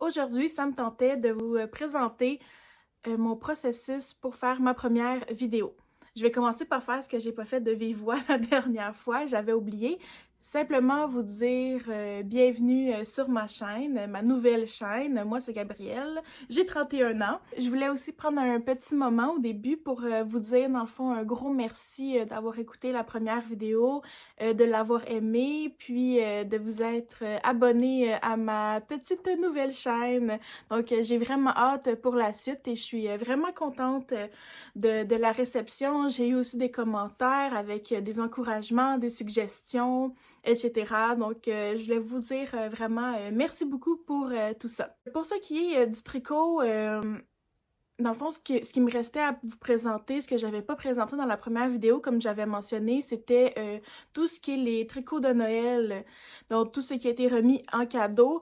Aujourd'hui, ça me tentait de vous présenter mon processus pour faire ma première vidéo. Je vais commencer par faire ce que j'ai pas fait de vive voix la dernière fois, j'avais oublié. Simplement vous dire bienvenue sur ma chaîne, ma nouvelle chaîne. Moi, c'est Gabrielle, j'ai 31 ans. Je voulais aussi prendre un petit moment au début pour vous dire, dans le fond, un gros merci d'avoir écouté la première vidéo, de l'avoir aimée, puis de vous être abonné à ma petite nouvelle chaîne. Donc, j'ai vraiment hâte pour la suite et je suis vraiment contente de la réception. J'ai eu aussi des commentaires avec des encouragements, des suggestions, etc. Donc, je voulais vous dire vraiment merci beaucoup pour tout ça. Pour ce qui est du tricot, dans le fond, ce qui me restait à vous présenter, ce que j'avais pas présenté dans la première vidéo, comme j'avais mentionné, c'était tout ce qui est les tricots de Noël, donc tout ce qui a été remis en cadeau.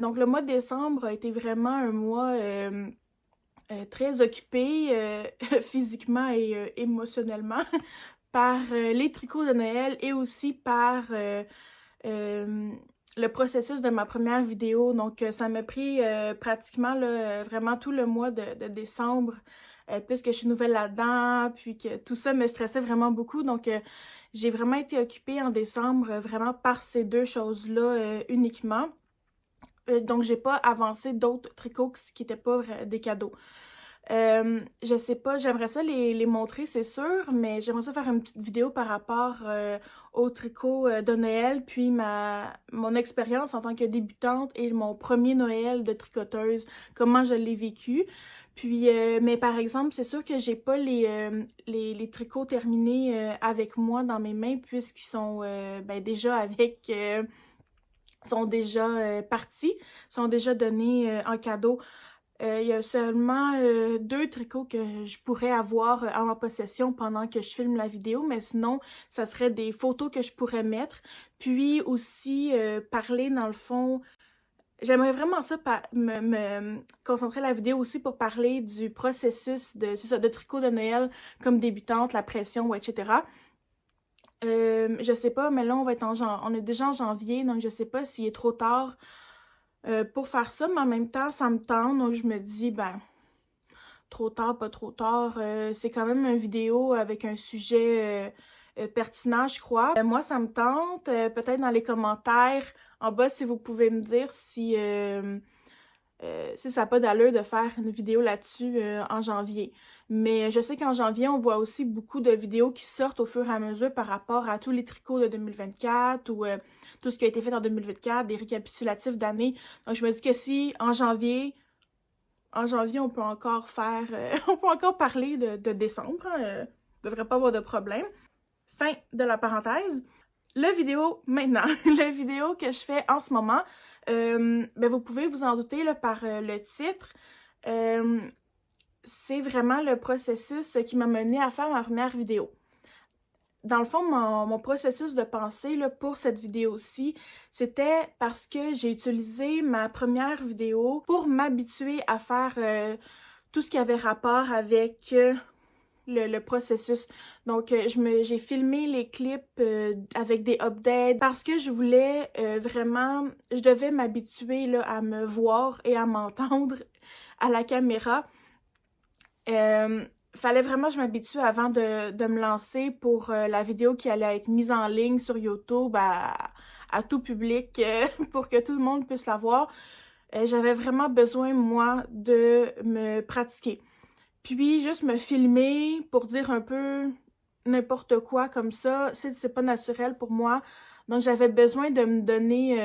Donc, le mois de décembre a été vraiment un mois très occupé physiquement et émotionnellement par les tricots de Noël et aussi par le processus de ma première vidéo. Donc, ça m'a pris pratiquement là, vraiment tout le mois de décembre, puisque je suis nouvelle là-dedans, puis que tout ça me stressait vraiment beaucoup. Donc, j'ai vraiment été occupée en décembre vraiment par ces deux choses-là uniquement. Donc, j'ai pas avancé d'autres tricots qui n'étaient pas des cadeaux. Je sais pas, j'aimerais ça les montrer, c'est sûr, mais j'aimerais ça faire une petite vidéo par rapport au tricot de Noël, puis mon expérience en tant que débutante et mon premier Noël de tricoteuse, comment je l'ai vécu. Puis, mais par exemple, c'est sûr que j'ai pas les tricots terminés avec moi dans mes mains, puisqu'ils sont déjà sont déjà partis, sont déjà donnés en cadeau. Il y a seulement deux tricots que je pourrais avoir en ma possession pendant que je filme la vidéo, mais sinon, ça serait des photos que je pourrais mettre. Puis aussi, parler dans le fond, j'aimerais vraiment ça me concentrer la vidéo aussi pour parler du processus de tricot de Noël comme débutante, la pression, etc. Je sais pas, mais là, on est déjà en janvier, donc je sais pas s'il est trop tard pour faire ça, mais en même temps, ça me tente, donc je me dis, ben, trop tard, pas trop tard, c'est quand même une vidéo avec un sujet pertinent, je crois. Moi, ça me tente, peut-être dans les commentaires en bas, si vous pouvez me dire si ça n'a pas d'allure de faire une vidéo là-dessus en janvier. Mais je sais qu'en janvier, on voit aussi beaucoup de vidéos qui sortent au fur et à mesure par rapport à tous les tricots de 2024 ou tout ce qui a été fait en 2024, des récapitulatifs d'années. Donc, je me dis que si en janvier, on peut encore faire, on peut encore parler de décembre, hein, devrait pas avoir de problème. Fin de la parenthèse. La vidéo maintenant, la vidéo que je fais en ce moment, ben vous pouvez vous en douter là, par le titre. C'est vraiment le processus qui m'a mené à faire ma première vidéo. Dans le fond, mon processus de pensée là, pour cette vidéo-ci, c'était parce que j'ai utilisé ma première vidéo pour m'habituer à faire tout ce qui avait rapport avec le processus. Donc, j'ai filmé les clips avec des updates parce que je voulais vraiment, je devais m'habituer là, à me voir et à m'entendre à la caméra. Fallait vraiment que je m'habitue avant de me lancer pour la vidéo qui allait être mise en ligne sur YouTube à tout public pour que tout le monde puisse la voir. J'avais vraiment besoin, moi, de me pratiquer. Puis, juste me filmer pour dire un peu n'importe quoi comme ça, c'est pas naturel pour moi. Donc, j'avais besoin de me donner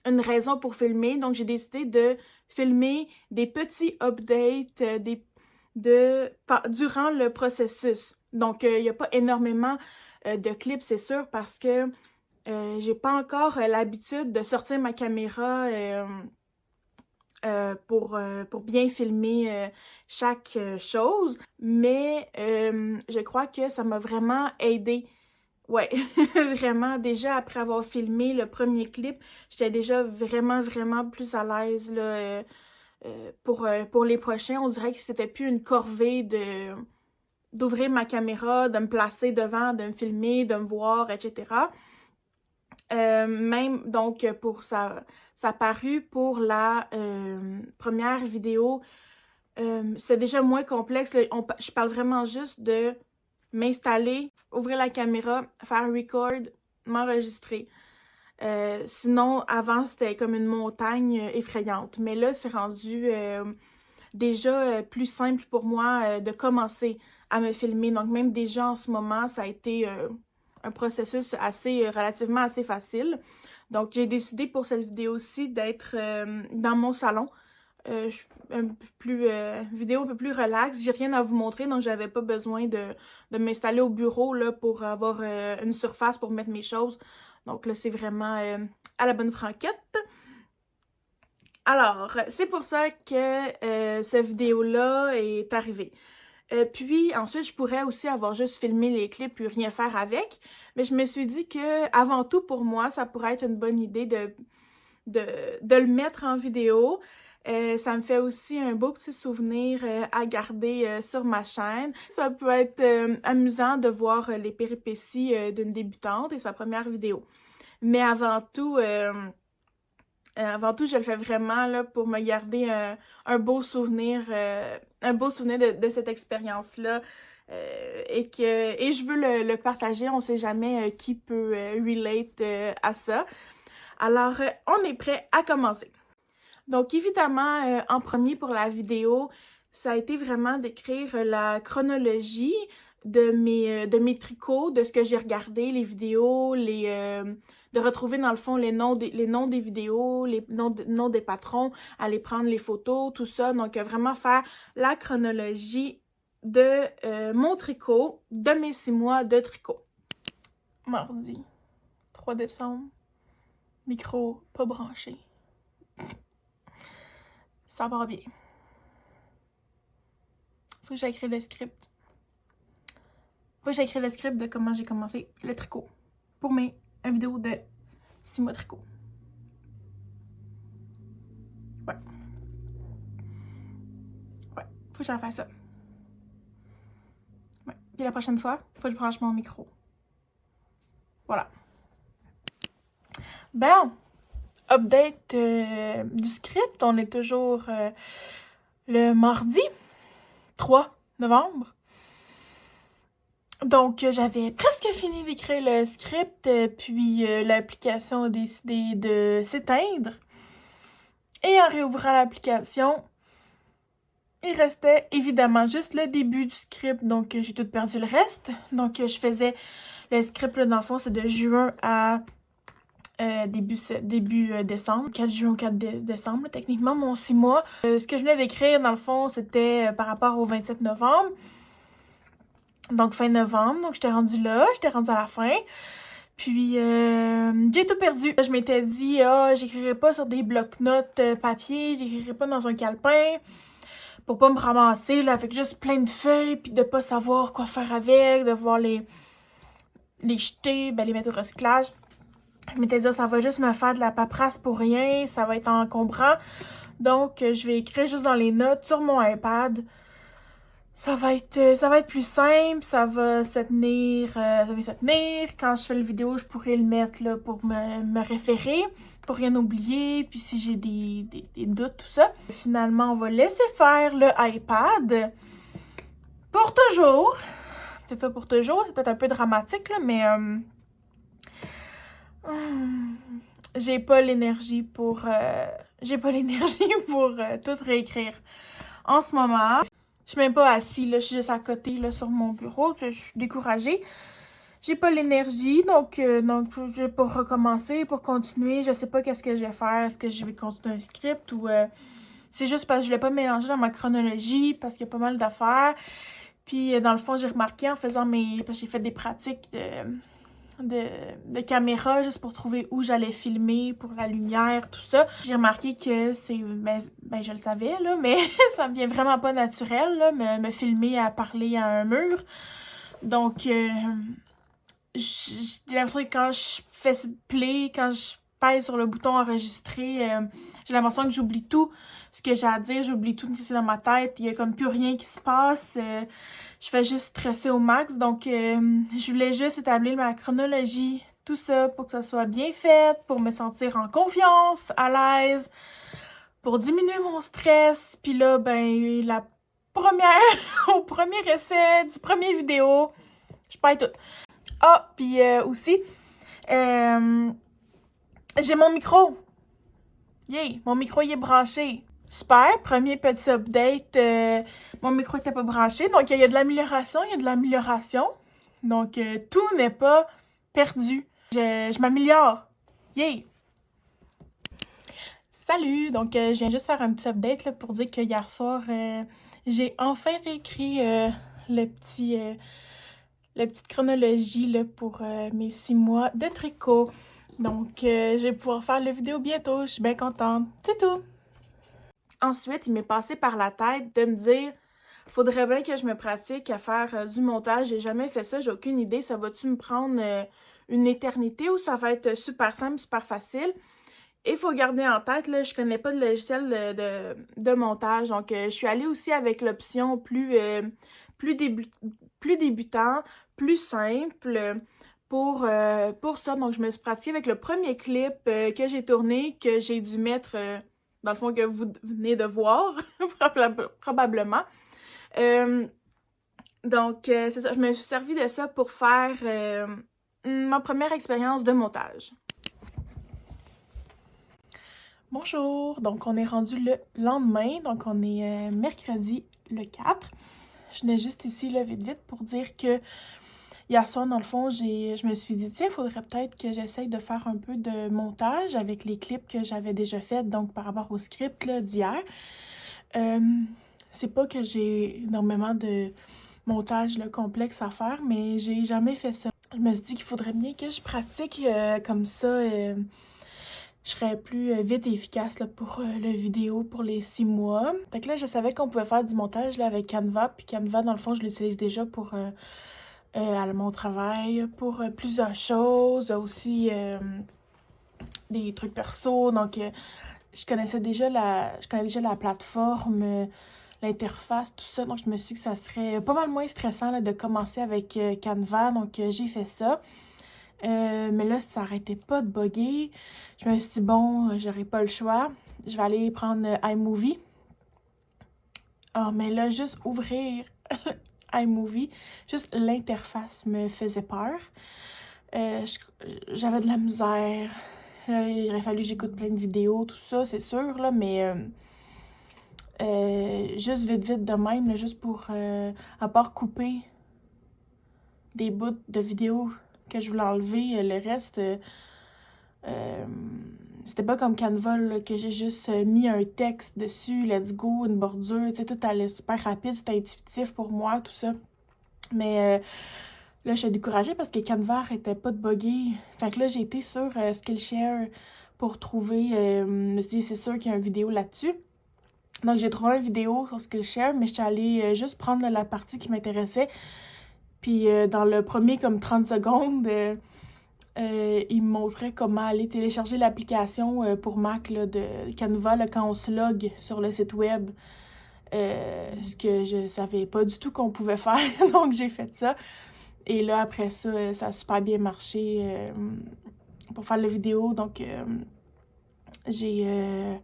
une raison pour filmer. Donc, j'ai décidé de filmer des petits updates durant le processus. Donc, il n'y a pas énormément de clips, c'est sûr, parce que j'ai pas encore l'habitude de sortir ma caméra pour bien filmer chaque chose, mais je crois que ça m'a vraiment aidé. Ouais, vraiment, déjà après avoir filmé le premier clip, j'étais déjà vraiment plus à l'aise là, pour les prochains. On dirait que c'était plus une corvée d'ouvrir ma caméra, de me placer devant, de me filmer, de me voir, etc. Même, donc, ça a paru pour la première vidéo. C'est déjà moins complexe. Là, je parle vraiment juste de m'installer, ouvrir la caméra, faire record, m'enregistrer. Sinon, avant, c'était comme une montagne effrayante. Mais là, c'est rendu déjà plus simple pour moi de commencer à me filmer. Donc, même déjà en ce moment, ça a été un processus relativement assez facile. Donc, j'ai décidé pour cette vidéo-ci d'être dans mon salon. Un peu plus vidéo un peu plus relax. J'ai rien à vous montrer, donc j'avais pas besoin de m'installer au bureau là, pour avoir une surface pour mettre mes choses. Donc là, c'est vraiment à la bonne franquette. Alors, c'est pour ça que cette vidéo-là est arrivée. Puis ensuite, je pourrais aussi avoir juste filmé les clips puis rien faire avec. Mais je me suis dit que avant tout, pour moi, ça pourrait être une bonne idée de le mettre en vidéo. Ça me fait aussi un beau petit souvenir à garder sur ma chaîne. Ça peut être amusant de voir les péripéties d'une débutante et sa première vidéo. Mais avant tout, je le fais vraiment là, pour me garder un beau souvenir de cette expérience-là. Et je veux le partager. On sait jamais qui peut relate à ça. Alors, on est prêt à commencer. Donc, évidemment, en premier pour la vidéo, ça a été vraiment d'écrire la chronologie de mes tricots, de ce que j'ai regardé, les vidéos, de retrouver dans le fond les noms des vidéos, les noms des patrons, aller prendre les photos, tout ça. Donc, vraiment faire la chronologie de mon tricot, de mes 6 mois de tricot. Mardi, 3 décembre, micro pas branché. Ça va bien. Faut que j'écris le script. Faut que j'écris le script de comment j'ai commencé le tricot. Pour une vidéo de 6 mois tricot. Ouais. Ouais. Faut que j'en fasse ça. Ouais. Puis la prochaine fois, faut que je branche mon micro. Voilà. Ben, update du script. On est toujours le mardi 3 novembre. Donc, j'avais presque fini d'écrire le script, puis l'application a décidé de s'éteindre. Et en réouvrant l'application, il restait évidemment juste le début du script, donc j'ai tout perdu le reste. Donc, je faisais le script, là, dans le fond, c'est de juin à début décembre, 4 juin au 4 décembre, là, techniquement, mon 6 mois. Ce que je venais d'écrire, dans le fond, c'était par rapport au 27 novembre. Donc, fin novembre. Donc, j'étais rendue là. J'étais rendue à la fin. Puis, j'ai tout perdu. Je m'étais dit, j'écrirai pas sur des blocs-notes papier. J'écrirai pas dans un calepin. Pour pas me ramasser, là, avec juste plein de feuilles. Puis de pas savoir quoi faire avec. De voir les jeter, les mettre au recyclage. Je m'étais dit, ça va juste me faire de la paperasse pour rien. Ça va être encombrant. Donc, je vais écrire juste dans les notes sur mon iPad. Ça va être plus simple, ça va se tenir. Quand je fais la vidéo, je pourrais le mettre là pour me référer, pour rien oublier, puis si j'ai des doutes, tout ça. Finalement, on va laisser faire le iPad pour toujours. Peut-être pas pour toujours, c'est peut-être un peu dramatique, là, mais j'ai pas l'énergie pour tout réécrire en ce moment. Je suis même pas assise, là, je suis juste à côté là, sur mon bureau, je suis découragée. J'ai pas l'énergie, donc je vais pas recommencer, pour continuer, je sais pas qu'est-ce que je vais faire, est-ce que je vais continuer un script ou c'est juste parce que je voulais pas mélanger dans ma chronologie, parce qu'il y a pas mal d'affaires. Puis dans le fond, j'ai remarqué en faisant parce que j'ai fait des pratiques de caméra juste pour trouver où j'allais filmer pour la lumière, tout ça. J'ai remarqué que c'est, je le savais, là, mais ça me vient vraiment pas naturel, là, me filmer à parler à un mur. Donc, j'ai l'impression que quand je fais play, quand je pèse sur le bouton enregistrer, j'ai l'impression que j'oublie tout ce que j'ai à dire, j'oublie tout ce qui est dans ma tête, il y a comme plus rien qui se passe. Je fais juste stresser au max, donc je voulais juste établir ma chronologie tout ça pour que ça soit bien fait, pour me sentir en confiance, à l'aise, pour diminuer mon stress. Puis là, ben, la première, au premier essai du premier vidéo, je perds tout. Ah, puis aussi, j'ai mon micro. Yay, mon micro il est branché. Super, premier petit update. Mon micro était pas branché, donc il y a de l'amélioration, il y a de l'amélioration. Donc tout n'est pas perdu. Je m'améliore. Yay! Salut! Donc je viens juste faire un petit update là, pour dire que hier soir, j'ai enfin réécrit la petite chronologie là, pour mes 6 mois de tricot. Donc je vais pouvoir faire la vidéo bientôt, je suis bien contente. C'est tout! Ensuite, il m'est passé par la tête de me dire faudrait bien que je me pratique à faire du montage. J'ai jamais fait ça, j'ai aucune idée. Ça va-tu me prendre une éternité ou ça va être super simple, super facile? Et il faut garder en tête, là, je connais pas de logiciel de montage. Donc, je suis allée aussi avec l'option plus, plus débutant, plus simple pour ça. Donc, je me suis pratiquée avec le premier clip que j'ai tourné, que j'ai dû mettre, dans le fond, que vous venez de voir, probablement. Donc, c'est ça. Je me suis servi de ça pour faire ma première expérience de montage. Bonjour! Donc, on est rendu le lendemain. Donc, on est mercredi le 4. Je venais juste ici, là, vite, vite, pour dire que hier soir, dans le fond, je me suis dit, tiens, il faudrait peut-être que j'essaye de faire un peu de montage avec les clips que j'avais déjà faits, donc par rapport au script d'hier. C'est pas que j'ai énormément de montage là, complexe à faire, mais j'ai jamais fait ça. Je me suis dit qu'il faudrait bien que je pratique comme ça. Je serais plus vite et efficace là, pour le vidéo pour les 6 mois. Fait que là, je savais qu'on pouvait faire du montage là, avec Canva. Puis Canva, dans le fond, je l'utilise déjà pour à mon travail, pour plusieurs choses. Aussi des trucs perso. Donc, je connais déjà la plateforme, l'interface, tout ça. Donc, je me suis dit que ça serait pas mal moins stressant là, de commencer avec Canva. Donc, j'ai fait ça. Mais là, ça arrêtait pas de bugger. Je me suis dit, bon, j'aurai pas le choix. Je vais aller prendre iMovie. Ah, mais là, juste ouvrir iMovie, juste l'interface me faisait peur. J'avais de la misère. Là, il aurait fallu que j'écoute plein de vidéos, tout ça, c'est sûr, là, mais juste vite, vite de même, là, juste pour, à part couper des bouts de vidéos que je voulais enlever, le reste, c'était pas comme Canva, là, que j'ai juste mis un texte dessus, let's go, une bordure, tu sais, tout allait super rapide, c'était intuitif pour moi, tout ça. Mais là, je suis découragée parce que Canva arrêtait pas de bugger. Fait que là, j'ai été sur Skillshare pour trouver, je me suis dit, c'est sûr qu'il y a une vidéo là-dessus. Donc, j'ai trouvé une vidéo sur Skillshare, mais je suis allée juste prendre la partie qui m'intéressait. Puis, dans le premier, comme 30 secondes, il me montrait comment aller télécharger l'application pour Mac là, de Canva là, quand on se log sur le site web. Ce que je savais pas du tout qu'on pouvait faire. Donc, j'ai fait ça. Et là, après ça, ça a super bien marché pour faire la vidéo. Donc, j'ai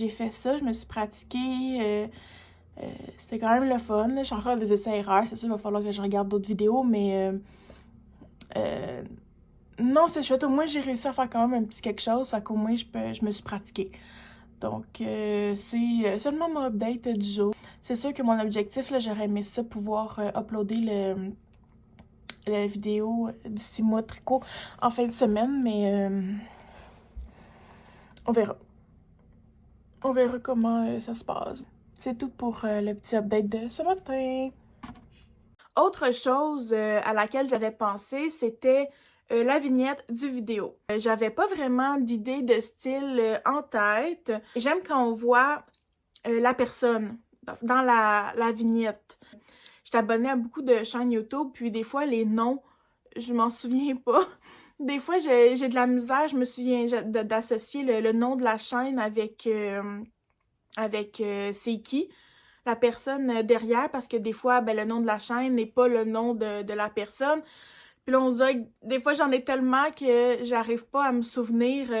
fait ça. Je me suis pratiquée. C'était quand même le fun. Là. Je suis encore des essais-erreurs. C'est sûr, il va falloir que je regarde d'autres vidéos, mais non, c'est chouette. Au moins, j'ai réussi à faire quand même un petit quelque chose. Fait qu'au moins, je me suis pratiquée. Donc, c'est seulement mon update du jour. C'est sûr que mon objectif, là, j'aurais aimé ça, pouvoir uploader la vidéo du 6 mois de tricot en fin de semaine, mais on verra. On verra comment ça se passe. C'est tout pour le petit update de ce matin. Autre chose à laquelle j'avais pensé, c'était la vignette du vidéo. J'avais pas vraiment d'idée de style en tête. J'aime quand on voit la personne dans la vignette. J'étais abonnée à beaucoup de chaînes YouTube, puis des fois, les noms, je m'en souviens pas. Des fois, j'ai de la misère, je me souviens d'associer le nom de la chaîne avec c'est qui, la personne derrière, parce que des fois, ben, le nom de la chaîne n'est pas le nom de la personne. Puis là, on dirait que des fois, j'en ai tellement que j'arrive pas à me souvenir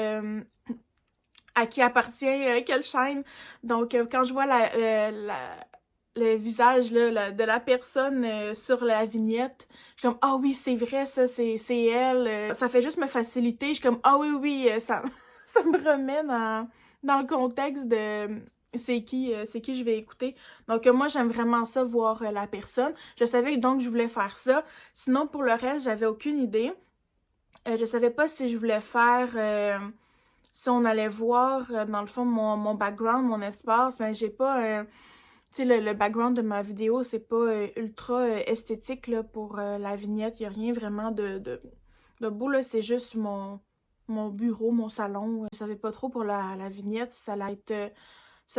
à qui appartient quelle chaîne. Donc, quand je vois le visage là, de la personne sur la vignette, je suis comme «Ah oui, c'est vrai, ça, c'est elle». Ça fait juste me faciliter. Je suis comme «Ah oui, oui, ça, ça me remet dans le contexte de c'est qui je vais écouter». Donc, moi, j'aime vraiment ça, voir la personne. Je savais donc je voulais faire ça. Sinon, pour le reste, j'avais aucune idée. Je savais pas si je voulais faire... si on allait voir, dans le fond, mon background, mon espace, mais j'ai pas... tu sais, le background de ma vidéo, c'est pas ultra esthétique là, pour la vignette. Il y a rien vraiment de beau, là. C'est juste mon bureau, mon salon. Je savais pas trop pour la vignette si ça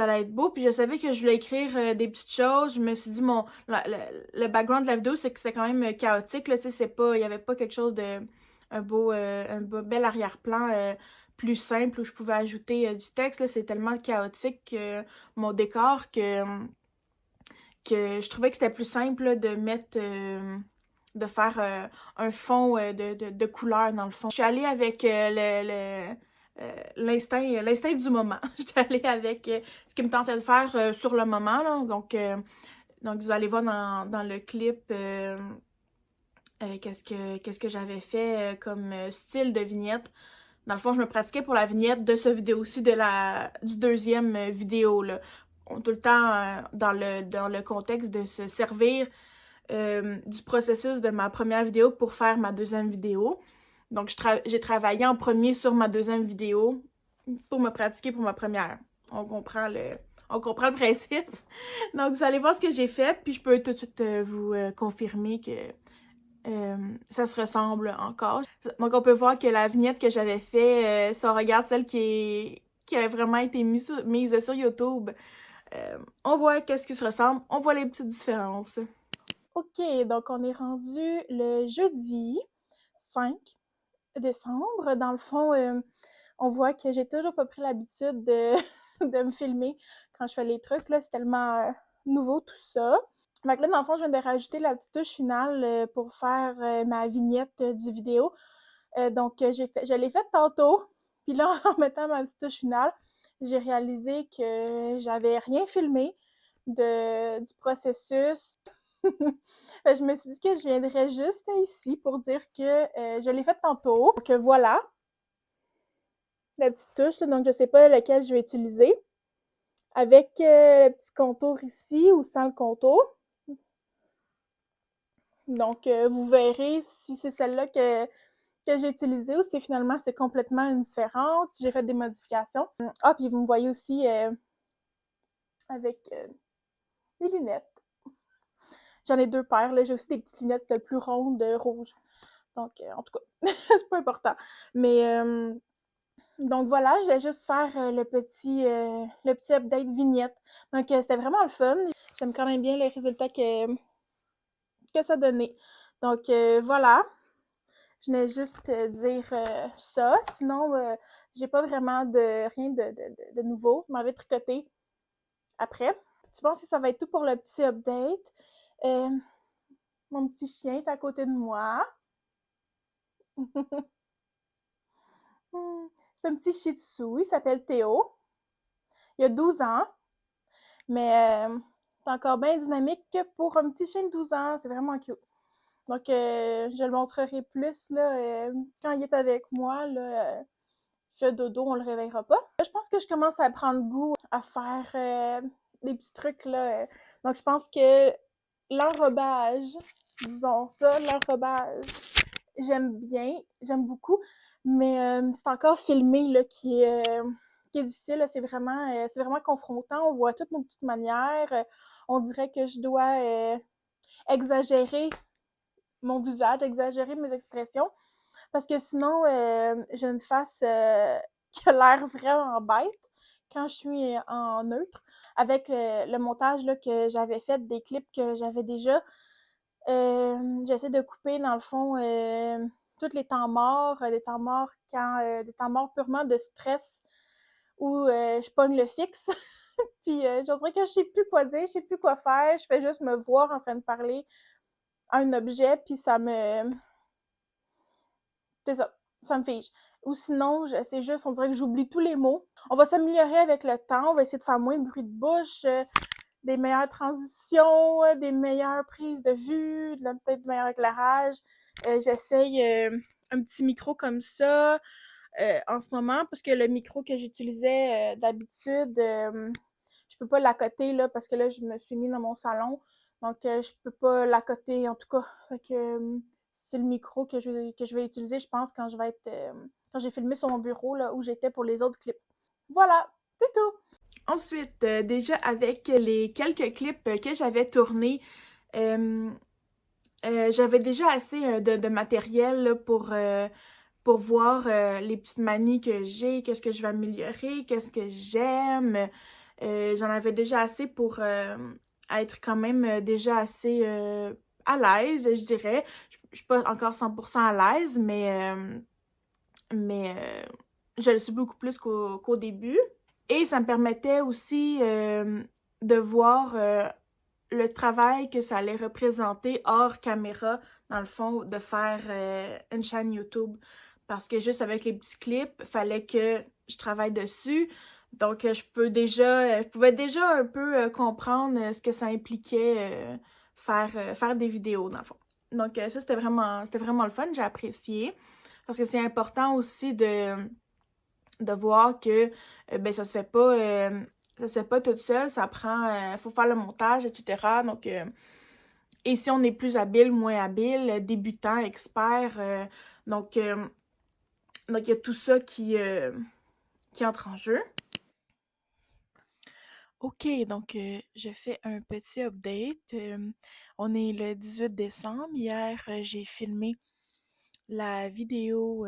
allait être beau. Puis je savais que je voulais écrire des petites choses. Je me suis dit, le background de la vidéo, c'est que c'est quand même chaotique, là. Tu sais, c'est pas... Il y avait pas quelque chose de... bel arrière-plan plus simple où je pouvais ajouter du texte. Là, c'est tellement chaotique mon décor que je trouvais que c'était plus simple là, de mettre de faire un fond de couleur dans le fond. Je suis allée avec l'instinct du moment. J'étais allée avec ce qui me tentait de faire sur le moment. Là. Donc vous allez voir dans le clip qu'est-ce que j'avais fait comme style de vignette. Dans le fond, je me pratiquais pour la vignette de cette vidéo-ci, du deuxième vidéo, là. Tout le temps dans le contexte de se servir du processus de ma première vidéo pour faire ma deuxième vidéo. Donc, j'ai travaillé en premier sur ma deuxième vidéo pour me pratiquer pour ma première. On comprend le principe. Donc, vous allez voir ce que j'ai fait, puis je peux tout de suite vous confirmer que ça se ressemble encore. Donc, on peut voir que la vignette que j'avais fait, si on regarde celle qui avait vraiment été mise sur YouTube, on voit qu'est-ce qui se ressemble, on voit les petites différences. OK, donc on est rendu le jeudi 5 décembre. Dans le fond, on voit que j'ai toujours pas pris l'habitude de me filmer quand je fais les trucs, là. C'est tellement nouveau tout ça. Fait que là, dans le fond, je viens de rajouter la petite touche finale pour faire ma vignette du vidéo. Donc, je l'ai faite tantôt. Puis là, en mettant ma petite touche finale, j'ai réalisé que j'avais rien filmé du processus. Je me suis dit que je viendrais juste ici pour dire que je l'ai faite tantôt. Donc, voilà la petite touche. Là, donc, je sais pas laquelle je vais utiliser. Avec le petit contour ici ou sans le contour. Donc, vous verrez si c'est celle-là que j'ai utilisée ou si finalement c'est complètement une différente, si j'ai fait des modifications. Ah, puis vous me voyez aussi avec des lunettes. J'en ai deux paires, là. J'ai aussi des petites lunettes plus rondes, rouges. Donc, en tout cas, c'est pas important. Mais, donc voilà, je vais juste faire le petit update vignette. Donc, c'était vraiment le fun. J'aime quand même bien les résultats que ça donnait. Donc, voilà. Je venais juste dire ça. Sinon, j'ai pas vraiment rien de nouveau. Je m'en vais tricoter après. Je pense que ça va être tout pour le petit update. Mon petit chien est à côté de moi. C'est un petit shih tzu. Il s'appelle Théo. Il a 12 ans. Mais c'est encore bien dynamique pour un petit chien de 12 ans. C'est vraiment cute. Donc, je le montrerai plus là, quand il est avec moi. Là, il fait dodo, on le réveillera pas. Je pense que je commence à prendre goût à faire des petits trucs. Là. Donc, je pense que l'enrobage, disons ça, l'enrobage, j'aime bien, j'aime beaucoup. Mais c'est encore filmé là, qui est difficile. Là. C'est vraiment confrontant. On voit toutes nos petites manières. On dirait que je dois exagérer mon visage, exagérer mes expressions. Parce que sinon, j'ai une face qui a l'air vraiment bête quand je suis en neutre. Avec le montage là, que j'avais fait des clips que j'avais déjà, j'essaie de couper, dans le fond, tous les temps morts, des temps morts des temps morts purement de stress où je pogne le fixe. Puis je dirais que je sais plus quoi dire, je sais plus quoi faire. Je fais juste me voir en train de parler à un objet, puis c'est ça me fige. Ou sinon, c'est juste, on dirait que j'oublie tous les mots. On va s'améliorer avec le temps, on va essayer de faire moins de bruit de bouche, des meilleures transitions, des meilleures prises de vue, peut-être meilleur éclairage. J'essaye un petit micro comme ça en ce moment, parce que le micro que j'utilisais d'habitude, je peux pas l'accoter là, parce que là, je me suis mis dans mon salon. Donc, je peux pas l'accoter en tout cas. Fait que c'est le micro que je vais utiliser, je pense, quand je vais être. Quand j'ai filmé sur mon bureau là, où j'étais pour les autres clips. Voilà, c'est tout. Ensuite, déjà avec les quelques clips que j'avais tournés, euh, j'avais déjà assez de matériel là, pour voir les petites manies que j'ai, qu'est-ce que je vais améliorer, qu'est-ce que j'aime. J'en avais déjà assez pour être quand même déjà assez à l'aise, je dirais. Je suis pas encore 100% à l'aise, mais je le suis beaucoup plus qu'au début. Et ça me permettait aussi de voir le travail que ça allait représenter hors caméra, dans le fond, de faire une chaîne YouTube. Parce que juste avec les petits clips, fallait que je travaille dessus. Donc, je pouvais déjà un peu comprendre ce que ça impliquait faire des vidéos, dans le fond. Donc, ça, c'était vraiment le fun, j'ai apprécié. Parce que c'est important aussi de voir que ben ça se fait pas toute seule, ça prend faut faire le montage, etc. Donc et si on est plus habile, moins habile, débutant, expert, donc il y a tout ça qui entre en jeu. OK, donc je fais un petit update. On est le 18 décembre. Hier, j'ai filmé la vidéo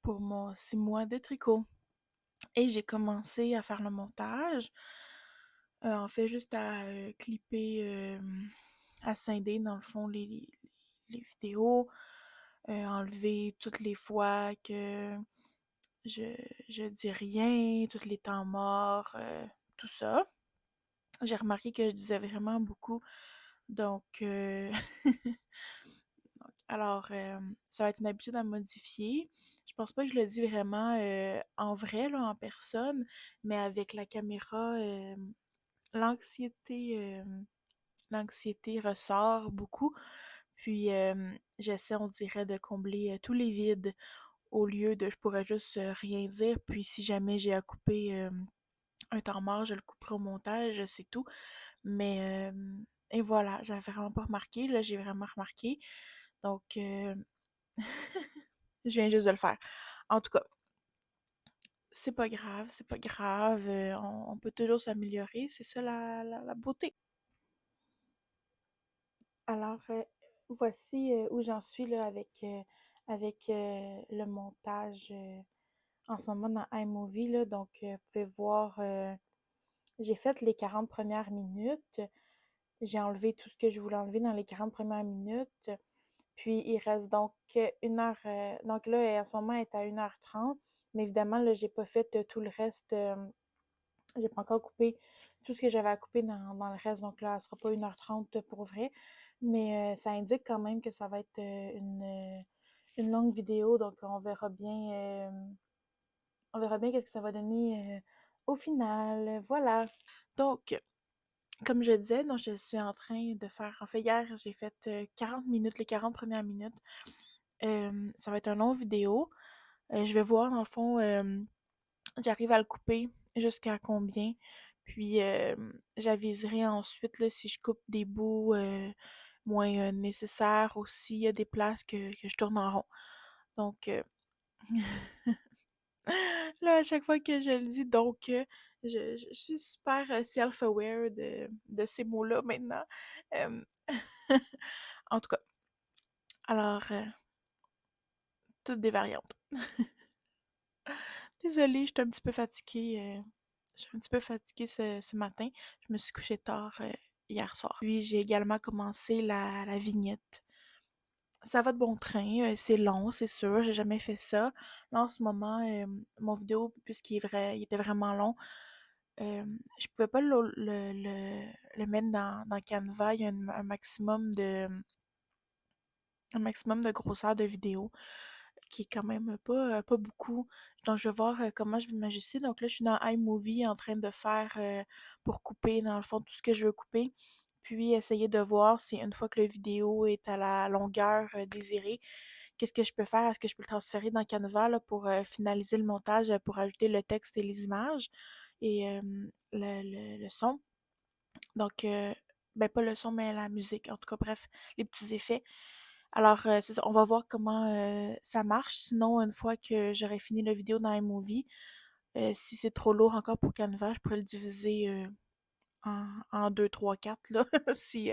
pour mon 6 mois de tricot. Et j'ai commencé à faire le montage. En fait, juste à clipper, à scinder dans le fond les vidéos, enlever toutes les fois que je, je dis rien, tous les temps morts, tout ça. J'ai remarqué que je disais vraiment beaucoup. Donc, alors, ça va être une habitude à modifier. Je pense pas que je le dis vraiment en vrai, là, en personne, mais avec la caméra, l'anxiété, l'anxiété ressort beaucoup. Puis, j'essaie, on dirait, de combler tous les vides au lieu de je pourrais juste rien dire. Puis, si jamais j'ai à couper un temps mort, je le couperai au montage, c'est tout. Mais, et voilà, j'avais vraiment pas remarqué. Là, j'ai vraiment remarqué. Donc, je viens juste de le faire. En tout cas, c'est pas grave, c'est pas grave. On peut toujours s'améliorer. C'est ça la beauté. Alors, voici où j'en suis là avec le montage en ce moment dans iMovie là. Donc, vous pouvez voir, j'ai fait les 40 premières minutes. J'ai enlevé tout ce que je voulais enlever dans les 40 premières minutes. Puis, il reste donc une heure. Donc là, en ce moment, elle est à 1h30. Mais évidemment, là, j'ai pas fait tout le reste. J'ai pas encore coupé tout ce que j'avais à couper dans le reste. Donc là, elle sera pas 1h30 pour vrai. Mais ça indique quand même que ça va être une longue vidéo. Donc on verra bien qu'est-ce que ça va donner au final. Voilà. Donc, comme je disais, donc je suis en train de faire. En fait, hier, j'ai fait 40 minutes, les 40 premières minutes. Ça va être une longue vidéo. Je vais voir, dans le fond, j'arrive à le couper jusqu'à combien. Puis j'aviserai ensuite là, si je coupe des bouts moins nécessaires aussi. Il y a des places que je tourne en rond. Donc là, à chaque fois que je le dis, donc je suis super self-aware de ces mots-là maintenant. Euh, en tout cas, alors, toutes des variantes. Désolée, je suis un petit peu fatiguée. Je suis un petit peu fatiguée ce matin. Je me suis couchée tard hier soir. Puis j'ai également commencé la vignette. Ça va de bon train, c'est long, c'est sûr, j'ai jamais fait ça. Là, en ce moment, mon vidéo, puisqu'il est vrai, il était vraiment long, je pouvais pas le mettre dans Canva. Il y a un maximum de grosseur de vidéo qui est quand même pas beaucoup. Donc, je vais voir comment je vais m'ajuster. Donc là, je suis dans iMovie en train de faire pour couper, dans le fond, tout ce que je veux couper. Puis essayer de voir si une fois que la vidéo est à la longueur désirée, qu'est-ce que je peux faire? Est-ce que je peux le transférer dans Canva là, pour finaliser le montage, pour ajouter le texte et les images et le son. Donc, ben pas le son, mais la musique. En tout cas, bref, les petits effets. Alors, c'est ça, on va voir comment ça marche. Sinon, une fois que j'aurai fini la vidéo dans iMovie, si c'est trop lourd encore pour Canva, je pourrais le diviser en 2, 3, 4, là, si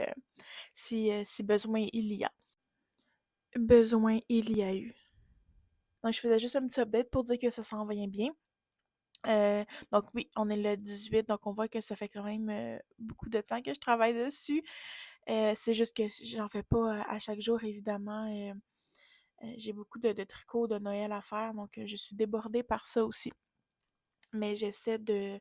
besoin il y a. Besoin il y a eu. Donc, je faisais juste un petit update pour dire que ça s'en vient bien. Donc oui, on est le 18, donc on voit que ça fait quand même beaucoup de temps que je travaille dessus. C'est juste que j'en fais pas à chaque jour, évidemment. J'ai beaucoup de tricots de Noël à faire, donc je suis débordée par ça aussi. Mais j'essaie de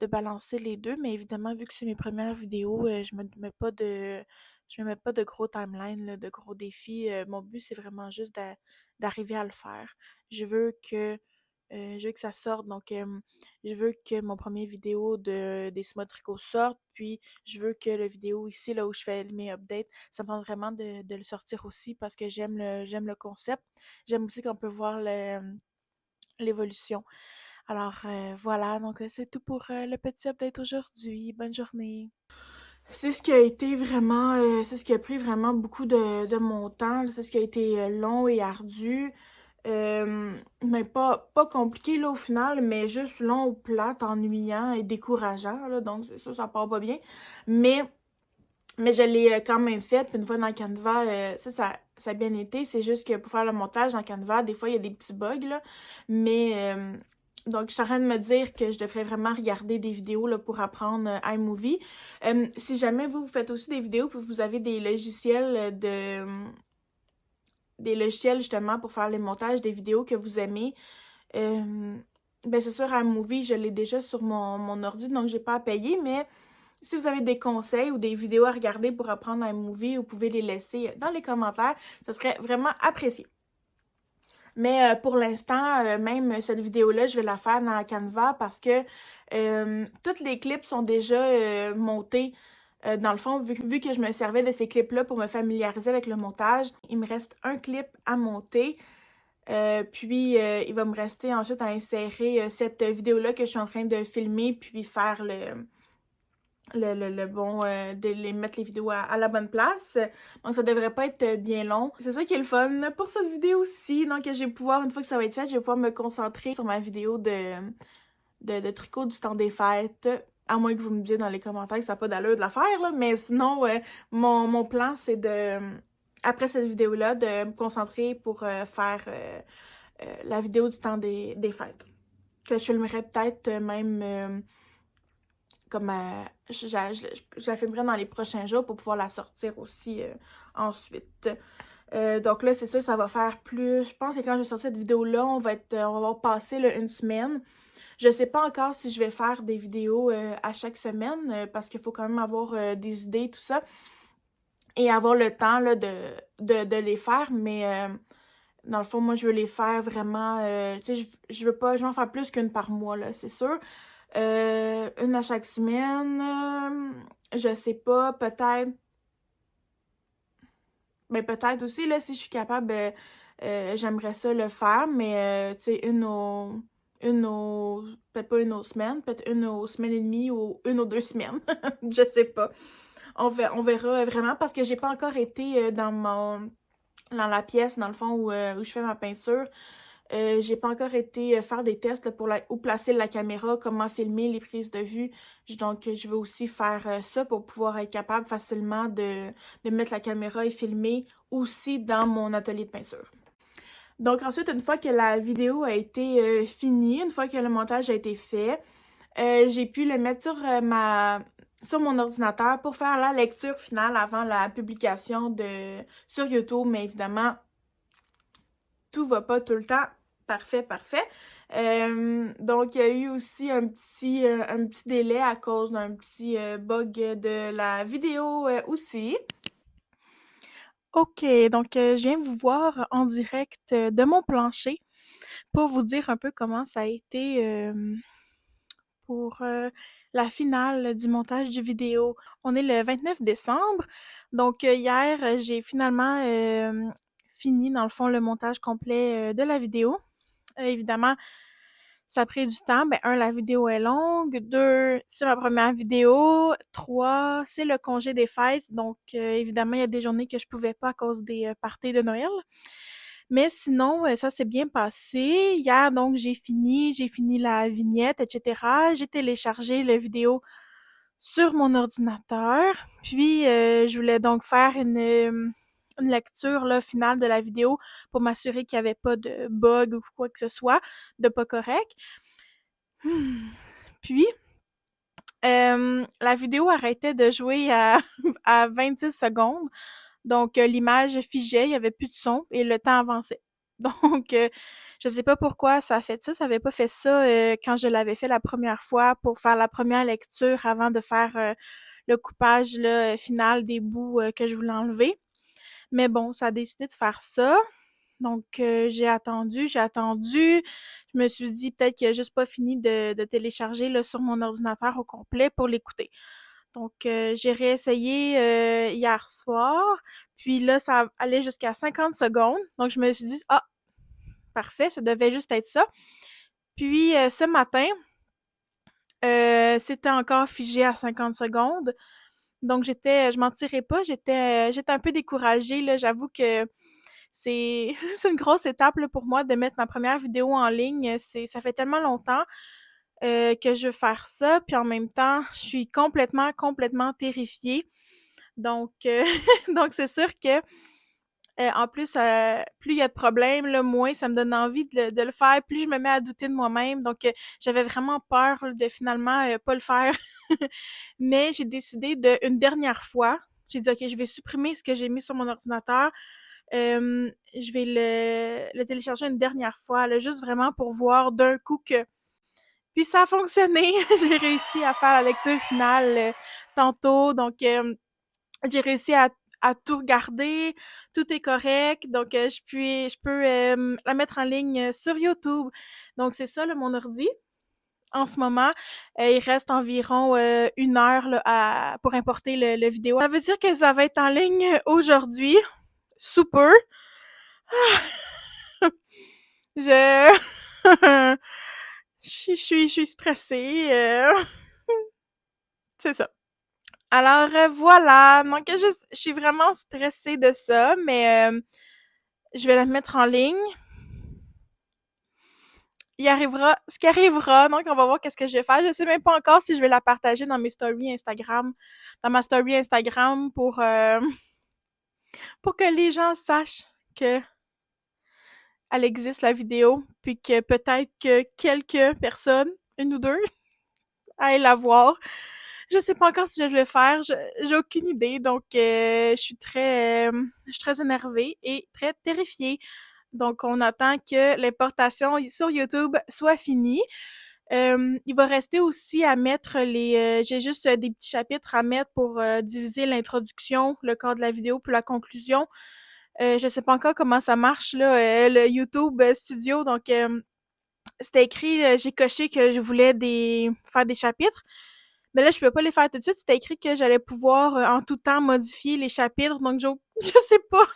balancer les deux, mais évidemment, vu que c'est mes premières vidéos, je me mets pas de gros timelines, là, de gros défis. Mon but, c'est vraiment juste d'arriver à le faire. Je veux que je veux que ça sorte, donc je veux que mon premier vidéo des Small Tricots sorte, puis je veux que la vidéo ici, là où je fais mes updates, ça me tente vraiment de le sortir aussi parce que j'aime le concept. J'aime aussi qu'on peut voir l'évolution. Alors voilà, donc c'est tout pour le petit update aujourd'hui. Bonne journée. C'est ce qui a été vraiment, c'est ce qui a pris vraiment beaucoup de mon temps. C'est ce qui a été long et ardu. Mais pas compliqué là au final, mais juste long, plate, ennuyant et décourageant. Là, donc c'est ça part pas bien. Mais, mais je l'ai quand même fait. Puis une fois dans Canva, ça a bien été. C'est juste que pour faire le montage dans Canva, des fois il y a des petits bugs là. Mais donc, je suis en train de me dire que je devrais vraiment regarder des vidéos là, pour apprendre iMovie. Si jamais vous faites aussi des vidéos puis vous avez des logiciels des logiciels justement pour faire les montages des vidéos que vous aimez, ben c'est sûr, iMovie, je l'ai déjà sur mon ordi, donc j'ai pas à payer, mais si vous avez des conseils ou des vidéos à regarder pour apprendre iMovie, vous pouvez les laisser dans les commentaires. Ça serait vraiment apprécié. Mais pour l'instant, même cette vidéo-là, je vais la faire dans Canva parce que tous les clips sont déjà montés. Dans le fond, vu que je me servais de ces clips-là pour me familiariser avec le montage, il me reste un clip à monter. Puis, il va me rester ensuite à insérer cette vidéo-là que je suis en train de filmer, puis faire le bon, de les mettre les vidéos à la bonne place. Donc, ça devrait pas être bien long. C'est ça qui est le fun pour cette vidéo-ci. Donc, je vais pouvoir, une fois que ça va être fait, je vais pouvoir me concentrer sur ma vidéo de tricot du temps des fêtes. À moins que vous me disiez dans les commentaires que ça n'a pas d'allure de la faire, là. Mais sinon, mon plan, c'est après cette vidéo-là, de me concentrer pour faire la vidéo du temps des fêtes. Que je filmerais peut-être même comme je la filmerai dans les prochains jours pour pouvoir la sortir aussi ensuite. Donc là, c'est sûr, ça va faire plus. Je pense que quand je vais sortir cette vidéo-là, on va avoir passé là, une semaine. Je sais pas encore si je vais faire des vidéos à chaque semaine parce qu'il faut quand même avoir des idées, tout ça. Et avoir le temps là, de les faire, mais dans le fond, moi, je veux les faire vraiment. Tu sais, je veux pas, je vais en faire plus qu'une par mois, là, c'est sûr. Une à chaque semaine, je sais pas, peut-être. Ben, peut-être aussi, là, si je suis capable, j'aimerais ça le faire, mais tu sais, peut-être pas une aux semaines, peut-être une aux semaines et demie ou une aux 2 semaines. Je sais pas. On verra vraiment parce que j'ai pas encore été dans la pièce, dans le fond, où je fais ma peinture. J'ai pas encore été faire des tests là, pour où placer la caméra, comment filmer les prises de vue. Donc, je veux aussi faire ça pour pouvoir être capable facilement de mettre la caméra et filmer aussi dans mon atelier de peinture. Donc ensuite, une fois que la vidéo a été finie, une fois que le montage a été fait, j'ai pu le mettre sur mon ordinateur pour faire la lecture finale avant la publication sur YouTube, mais évidemment, tout va pas tout le temps parfait. Donc, il y a eu aussi un petit délai à cause d'un petit bug de la vidéo aussi. OK, donc je viens vous voir en direct, de mon plancher pour vous dire un peu comment ça a été, pour, la finale du montage du vidéo. On est le 29 décembre, donc hier, j'ai finalement, fini dans le fond le montage complet, de la vidéo. Évidemment, ça a pris du temps. Ben, 1, la vidéo est longue. 2, c'est ma première vidéo. 3, c'est le congé des fêtes. Donc, évidemment, il y a des journées que je pouvais pas à cause des parties de Noël. Mais sinon, ça s'est bien passé. Hier, donc, j'ai fini la vignette, etc. J'ai téléchargé la vidéo sur mon ordinateur. Puis, je voulais donc faire une lecture là, finale de la vidéo pour m'assurer qu'il n'y avait pas de bug ou quoi que ce soit de pas correct. Puis, la vidéo arrêtait de jouer à à 26 secondes. Donc, l'image figeait, il y avait plus de son et le temps avançait. Donc, je sais pas pourquoi ça a fait ça. Ça avait pas fait ça, quand je l'avais fait la première fois pour faire la première lecture avant de faire, le coupage là, final des bouts, que je voulais enlever. Mais bon, ça a décidé de faire ça. Donc, j'ai attendu. Je me suis dit peut-être qu'il a juste pas fini de télécharger là, sur mon ordinateur au complet pour l'écouter. Donc, j'ai réessayé hier soir. Puis là, ça allait jusqu'à 50 secondes. Donc, je me suis dit, ah, parfait, ça devait juste être ça. Puis, ce matin, c'était encore figé à 50 secondes. Donc, je m'en tirais pas, j'étais un peu découragée, là. J'avoue que c'est c'est une grosse étape là, pour moi de mettre ma première vidéo en ligne. Ça fait tellement longtemps que je veux faire ça, puis en même temps, je suis complètement terrifiée. Donc, donc c'est sûr que en plus, plus il y a de problèmes, là, moins ça me donne envie de le faire, plus je me mets à douter de moi-même. Donc, j'avais vraiment peur là, de finalement pas le faire. Mais j'ai décidé de une dernière fois, j'ai dit: «OK, je vais supprimer ce que j'ai mis sur mon ordinateur. Je vais le télécharger une dernière fois, là, juste vraiment pour voir d'un coup que» puis ça a fonctionné. J'ai réussi à faire la lecture finale, tantôt. Donc, j'ai réussi à tout regarder, tout est correct, donc je peux la mettre en ligne sur YouTube. Donc c'est ça là, mon ordi. En ce moment, il reste environ 1 heure là, pour importer le vidéo. Ça veut dire que ça va être en ligne aujourd'hui, sous peu. Je je suis stressée. C'est ça. Alors voilà, donc je suis vraiment stressée de ça, mais je vais la mettre en ligne. Il arrivera ce qui arrivera, donc on va voir qu'est-ce que je vais faire. Je sais même pas encore si je vais la partager dans mes stories Instagram, dans ma story Instagram pour que les gens sachent que elle existe la vidéo, puis que peut-être que quelques personnes, une ou deux, aillent la voir. Je sais pas encore si je vais le faire, j'ai aucune idée, donc je suis très énervée et très terrifiée. Donc, on attend que l'importation sur YouTube soit finie. Il va rester aussi à mettre j'ai juste des petits chapitres à mettre pour diviser l'introduction, le corps de la vidéo, puis la conclusion. Je sais pas encore comment ça marche, là, le YouTube Studio. Donc, c'était écrit, j'ai coché que je voulais faire des chapitres. Mais là, je peux pas les faire tout de suite. C'était écrit que j'allais pouvoir en tout temps modifier les chapitres. Donc, je sais pas.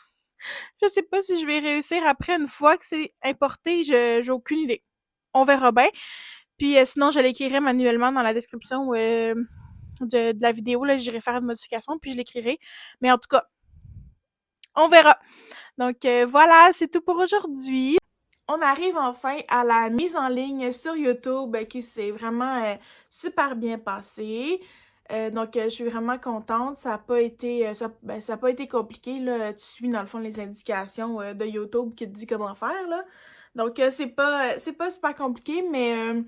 Je sais pas si je vais réussir après une fois que c'est importé. J'ai aucune idée. On verra bien. Puis sinon, je l'écrirai manuellement dans la description de la vidéo. Là, j'irai faire une modification, puis je l'écrirai. Mais en tout cas, on verra. Donc voilà, c'est tout pour aujourd'hui. On arrive enfin à la mise en ligne sur YouTube qui s'est vraiment super bien passée. Donc, je suis vraiment contente. Ça a pas été, ça a pas été compliqué, là. Tu suis, dans le fond, les indications de YouTube qui te dit comment faire, là. Donc, c'est pas super compliqué, mais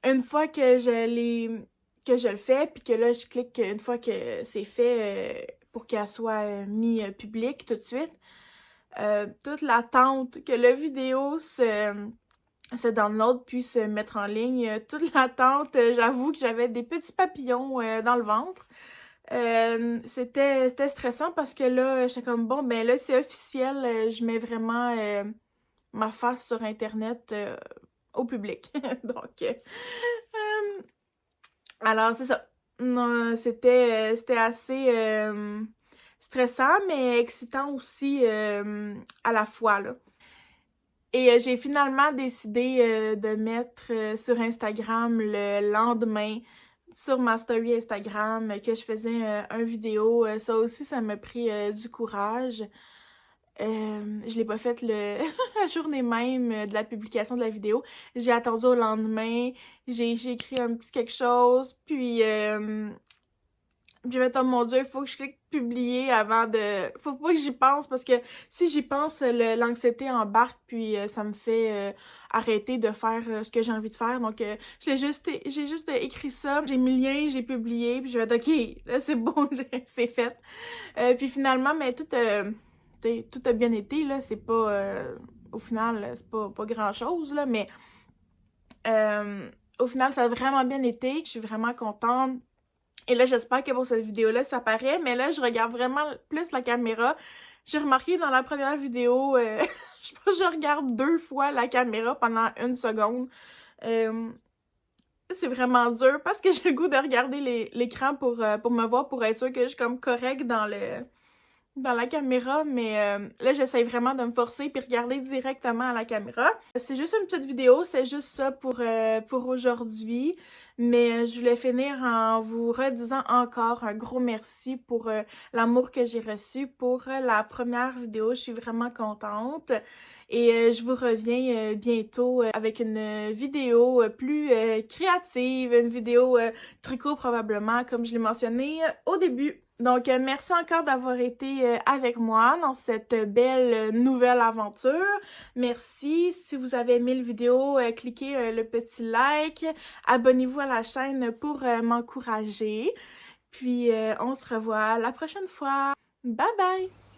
une fois que je le fais, puis que là, je clique une fois que c'est fait pour qu'elle soit mis public tout de suite, toute l'attente que la vidéo se download puis se mettre en ligne, toute l'attente, j'avoue que j'avais des petits papillons dans le ventre. C'était stressant parce que là, j'étais comme, bon, ben là, c'est officiel, je mets vraiment ma face sur Internet au public. Donc, alors, c'est ça. Non, c'était assez stressant, mais excitant aussi à la fois, là. Et j'ai finalement décidé de mettre sur Instagram le lendemain, sur ma story Instagram, que je faisais un vidéo. Ça aussi, ça m'a pris du courage. Je l'ai pas fait la journée même de la publication de la vidéo. J'ai attendu au lendemain, j'ai écrit un petit quelque chose, puis oh mon Dieu, il faut que je clique publier avant de... Faut pas que j'y pense parce que si j'y pense, l'anxiété embarque puis ça me fait arrêter de faire ce que j'ai envie de faire. Donc j'ai juste écrit ça, j'ai mis le lien, j'ai publié puis je vais être OK, là c'est bon, c'est fait. Puis finalement, mais tout a bien été, là, c'est pas... au final, c'est pas grand-chose, là, mais au final, ça a vraiment bien été. Je suis vraiment contente. Et là, j'espère que pour cette vidéo-là, ça paraît, mais là, je regarde vraiment plus la caméra. J'ai remarqué dans la première vidéo, je pense que je regarde 2 fois la caméra pendant 1 seconde. C'est vraiment dur parce que j'ai le goût de regarder l'écran pour me voir, pour être sûre que je suis comme correcte dans la caméra, mais là, j'essaie vraiment de me forcer puis regarder directement à la caméra. C'est juste une petite vidéo, c'était juste ça pour aujourd'hui, mais je voulais finir en vous redisant encore un gros merci pour l'amour que j'ai reçu pour la première vidéo. Je suis vraiment contente et je vous reviens bientôt avec une vidéo plus créative, une vidéo tricot probablement, comme je l'ai mentionné au début. Donc, merci encore d'avoir été avec moi dans cette belle nouvelle aventure. Merci. Si vous avez aimé la vidéo, cliquez le petit like. Abonnez-vous à la chaîne pour m'encourager. Puis, on se revoit la prochaine fois. Bye bye!